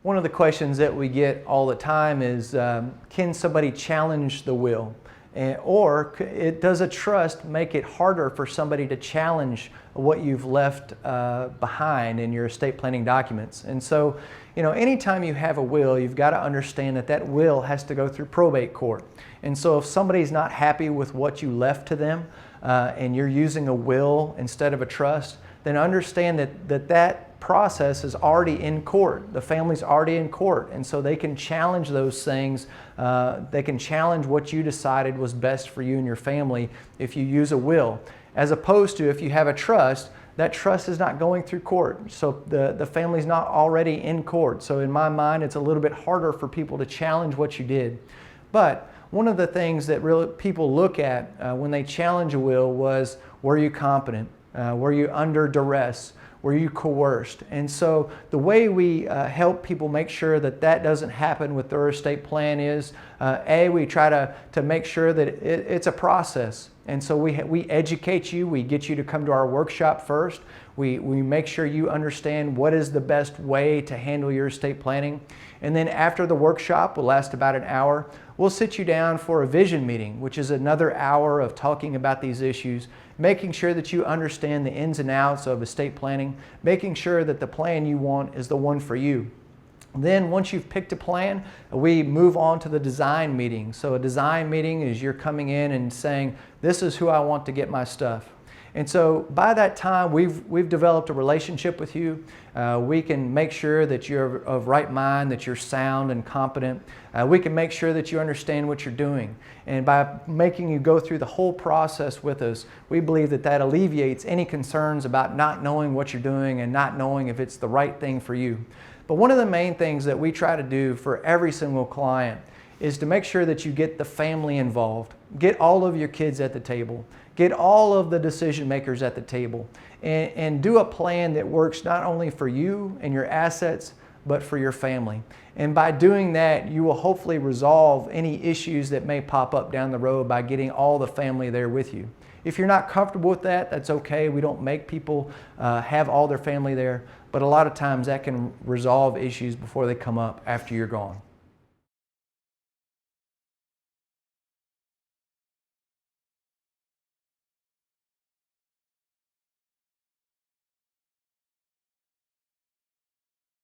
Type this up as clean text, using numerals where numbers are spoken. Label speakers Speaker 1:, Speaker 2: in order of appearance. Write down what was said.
Speaker 1: One of the questions that we get all the time is, can somebody challenge the will? Or does a trust make it harder for somebody to challenge what you've left behind in your estate planning documents? And so, anytime you have a will, you've got to understand that that will has to go through probate court. And so if somebody's not happy with what you left to them and you're using a will instead of a trust, then understand that process is already in court. The family's already in court, and so they can challenge those things. They can challenge what you decided was best for you and your family if you use a will. As opposed to if you have a trust, that trust is not going through court. So the family's not already in court. So in my mind, it's a little bit harder for people to challenge what you did. But one of the things that really people look at when they challenge a will was, were you competent? Were you under duress? Were you coerced? And so the way we help people make sure that that doesn't happen with their estate plan is, we try to make sure that it's a process. And so we educate you, we get you to come to our workshop first. We make sure you understand what is the best way to handle your estate planning. And then after the workshop, will last about an hour, we'll sit you down for a vision meeting, which is another hour of talking about these issues, making sure that you understand the ins and outs of estate planning, making sure that the plan you want is the one for you. Then once you've picked a plan, we move on to the design meeting. So a design meeting is you're coming in and saying, this is who I want to get my stuff. And so by that time, we've developed a relationship with you. We can make sure that you're of right mind, that you're sound and competent. We can make sure that you understand what you're doing. And by making you go through the whole process with us, we believe that that alleviates any concerns about not knowing what you're doing and not knowing if it's the right thing for you. But one of the main things that we try to do for every single client is to make sure that you get the family involved. Get all of your kids at the table. Get all of the decision makers at the table and do a plan that works not only for you and your assets, but for your family. And by doing that, you will hopefully resolve any issues that may pop up down the road by getting all the family there with you. If you're not comfortable with that, that's okay. We don't make people have all their family there, but a lot of times that can resolve issues before they come up after you're gone.